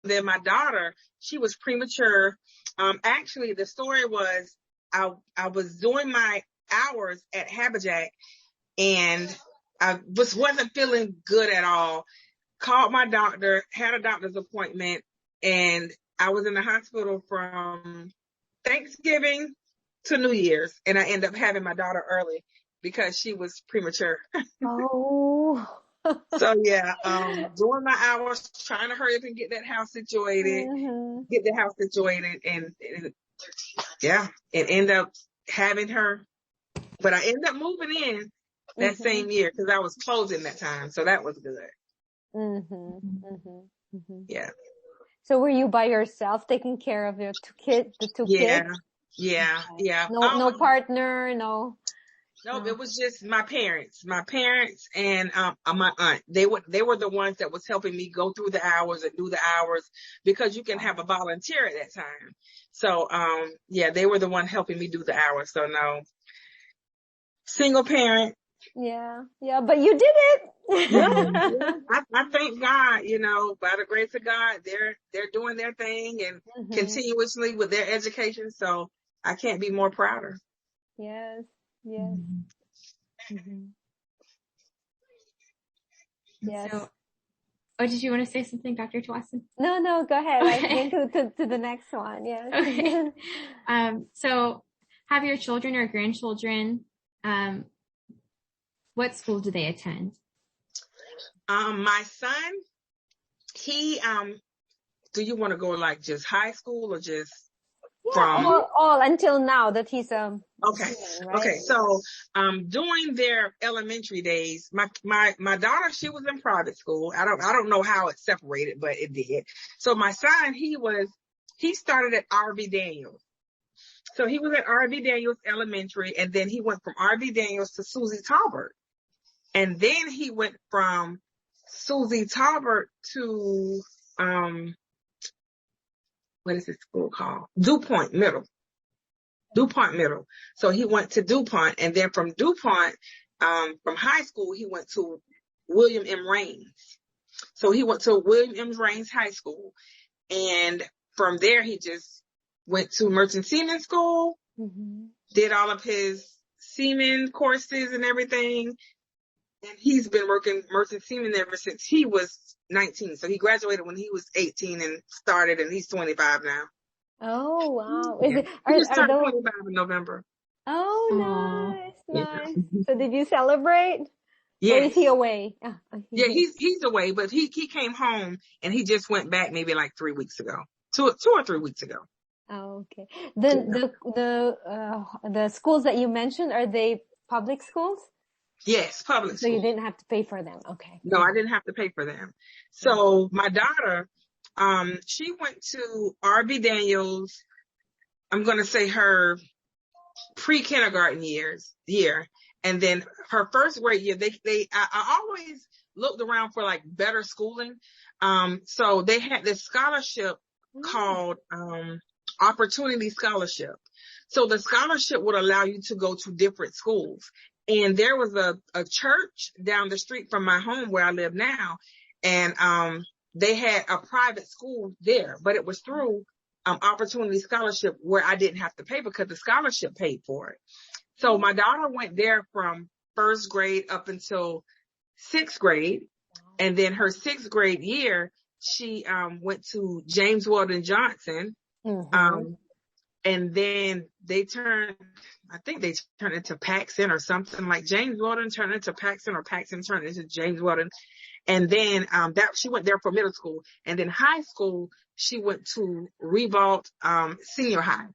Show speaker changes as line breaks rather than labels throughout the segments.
then my daughter, she was premature. Actually, the story was I was doing my hours at Haberjack, and I wasn't feeling good at all. Called my doctor, had a doctor's appointment, and I was in the hospital from Thanksgiving to New Year's, and I ended up having my daughter early because she was premature.
Oh.
So yeah, doing my hours, trying to hurry up and get that house situated, and yeah, and end up having her. But I ended up moving in that same year because I was closing that time, so that was good. Yeah.
So were you by yourself taking care of your the two kids?
Yeah.
No partner, no.
Nope, it was just my parents and my aunt. They were the ones that was helping me go through the hours and do the hours, because you can have a volunteer at that time. So yeah, they were the one helping me do the hours. So no, single parent.
Yeah, but you did it.
I thank God, by the grace of God, they're doing their thing and continuously with their education. So I can't be more prouder.
Yes. Yes.
So, did you want to say something, Dr. Twassen?
No, go ahead.
Okay.
I think to the next one. Yes.
Okay. So have your children or grandchildren, what school do they attend?
My son, he, do you want to go like just high school or just from
all until now that he's
okay.
right?
Okay. So, during their elementary days, my daughter, she was in private school. I don't know how it separated, but it did. So my son, he started at R.V. Daniels. So he was at R.V. Daniels Elementary, and then he went from R.V. Daniels to Susie Talbert. And then he went from Susie Talbert to, what is this school called? DuPont Middle. So he went to DuPont, and then from DuPont, from high school, he went to William M. Raines. So he went to William M. Raines High School. And from there, he just went to Merchant Seaman School, did all of his seaman courses and everything. And he's been working Merchant Seaman ever since he was 19. So he graduated when he was 18 and started, and he's 25 now.
Oh, wow.
Yeah. He just turned 25 in November.
Oh, nice. So did you celebrate?
Yes.
Or is he away?
Yeah, he's away, but he came home, and he just went back maybe like 3 weeks ago, two or 3 weeks ago.
Oh, okay. The schools that you mentioned, are they public schools?
Yes, public
So
school.
you didn't have to pay for them. Okay.
No, I didn't have to pay for them. So my daughter, she went to R.V. Daniels. I'm going to say her pre-kindergarten year. And then her first grade year, I always looked around for like better schooling. So they had this scholarship called, Opportunity Scholarship. So the scholarship would allow you to go to different schools. And there was a church down the street from my home where I live now. And, they had a private school there, but it was through, Opportunity Scholarship, where I didn't have to pay because the scholarship paid for it. So my daughter went there from first grade up until sixth grade. And then her sixth grade year, she, went to James Weldon Johnson. And then they turned into Paxton or something, like James Weldon turned into Paxton, or Paxton turned into James Weldon. And then, she went there for middle school. And then high school, she went to Ribault, Senior High.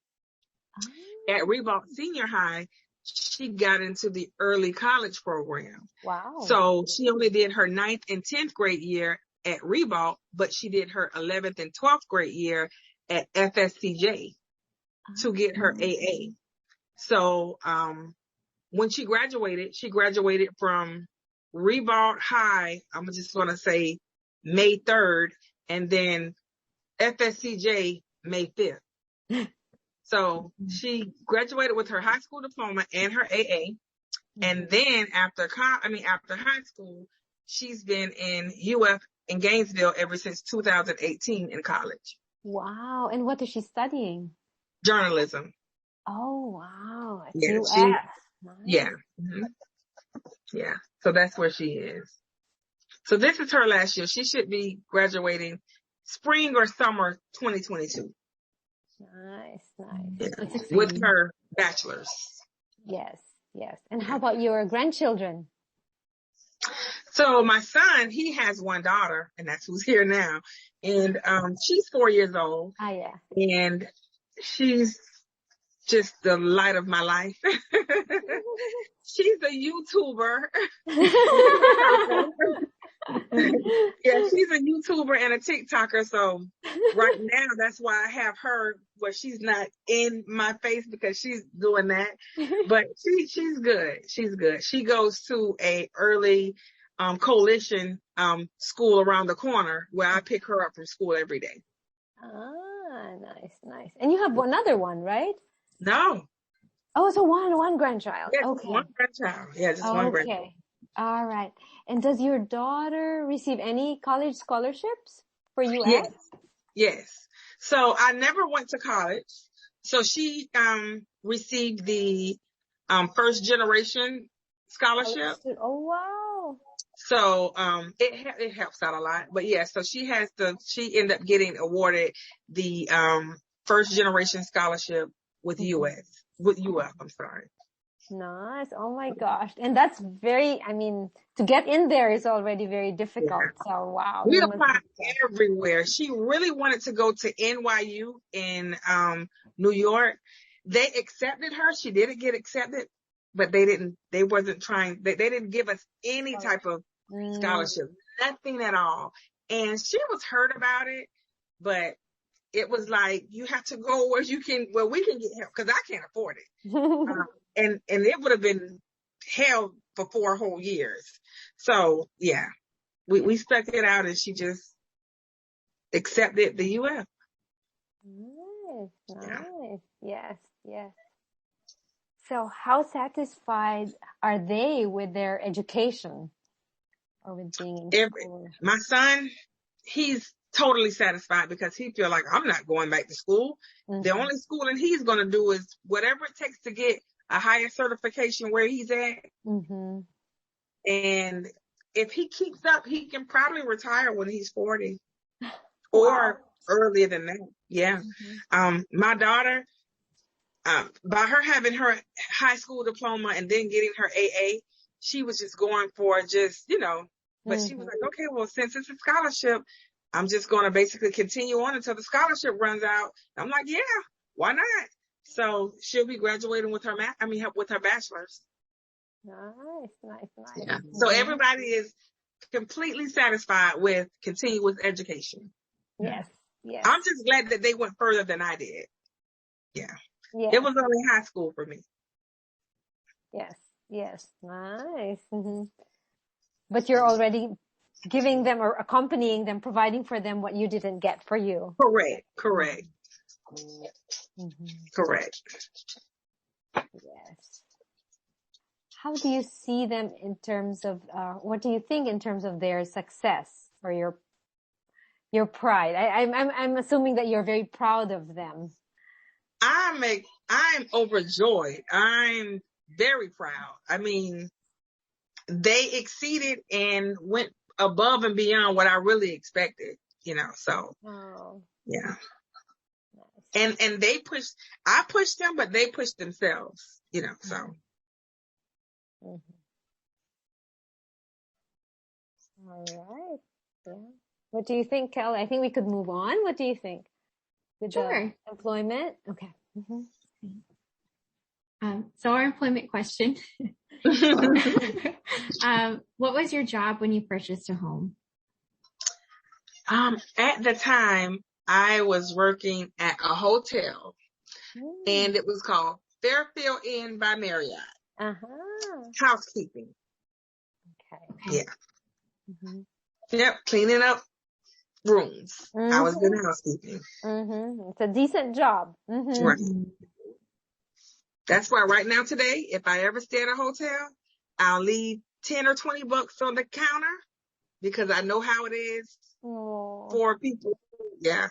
At Ribault Senior High, she got into the early college program.
Wow.
So she only did her 9th and 10th grade year at Ribault, but she did her 11th and 12th grade year at FSCJ to get her AA. So, when she graduated from Ribault High, I'm just going to say May 3rd, and then FSCJ May 5th. So she graduated with her high school diploma and her AA. And then after high school, she's been in UF in Gainesville ever since 2018 in college.
Wow. And what is she studying?
Journalism.
Oh, wow. At
Yeah,
UF. Nice.
yeah. Mhm. Yeah. So that's where she is. So this is her last year. She should be graduating spring or summer 2022.
Nice, nice.
Yeah.
That's exciting.
With her bachelor's.
Yes, yes. And how about your grandchildren?
So my son, he has one daughter, and that's who's here now. And she's 4 years old,
Ah, yeah.
and she's just the light of my life. She's a YouTuber. Yeah, she's a YouTuber and a TikToker. So right now, that's why I have her where she's not in my face because she's doing that. But she's good. She's good. She goes to a early coalition school around the corner where I pick her up from school every day.
Ah, nice, nice. And you have another one, right?
No.
Oh, so one grandchild.
Yeah, just
Okay.
one grandchild. Yeah, just one grandchild.
Okay. All right. And does your daughter receive any college scholarships for US?
Yes. Yes. So I never went to college. So she received the first generation scholarship.
Oh, wow.
So it helps out a lot. But yeah, so she ended up getting awarded the first generation scholarship with UF, I'm sorry.
Nice. Oh my gosh. And that's to get in there is already very difficult.
Yeah.
So wow.
We applied everywhere. She really wanted to go to NYU in New York. They accepted her. She didn't get accepted, but they didn't give us any type of scholarship, nothing at all. And she was hurt about it, but it was like, you have to go where we can get help, because I can't afford it. And it would have been hell for 4 whole years. So yeah, we stuck it out, and she just accepted the UF.
Nice,
Yeah.
nice. Yes, yes. So how satisfied are they with their education or with being in school?
My son, he's totally satisfied because he feel like, I'm not going back to school.
Mm-hmm.
The only schooling he's going to do is whatever it takes to get a higher certification where he's at.
Mm-hmm.
And if he keeps up, he can probably retire when he's 40 or
Wow.
earlier than that. Yeah.
Mm-hmm.
My daughter, by her having her high school diploma and then getting her AA, she was just going for but she was like, okay, well, since it's a scholarship, I'm just going to basically continue on until the scholarship runs out. I'm like, yeah, why not? So she'll be graduating with her with her bachelor's.
Nice, nice, nice.
Yeah. So everybody is completely satisfied with continuous education.
Yes, yes.
I'm just glad that they went further than I did. Yeah.
Yes.
It was only high school for me.
Yes, yes. Nice. Mm-hmm. But you're already giving them or accompanying them, providing for them what you didn't get for you.
Correct.
Mm-hmm.
Correct.
Yes. How do you see them in terms of, what do you think in terms of their success or your pride? I'm assuming that you're very proud of them.
I'm overjoyed. I'm very proud. I mean, they exceeded and went above and beyond what I really expected, so.
Oh.
Yeah.
Nice.
And I pushed them, but they pushed themselves, so.
Mm-hmm. All right. Yeah. What do you think, Kelly? I think we could move on. What do you think? With
Sure.
the employment? Okay. Mm-hmm.
So our employment question. What was your job when you purchased a home?
At the time, I was working at a hotel, and it was called Fairfield Inn by Marriott. Housekeeping.
Okay.
Yeah.
Mm-hmm.
Yep, cleaning up rooms.
Mm-hmm.
I was doing housekeeping.
Mm-hmm. It's a decent job. Mm-hmm.
Right. That's why right now today, if I ever stay at a hotel, I'll leave $10 or $20 on the counter, because I know how it is
Oh.
for people. Yeah.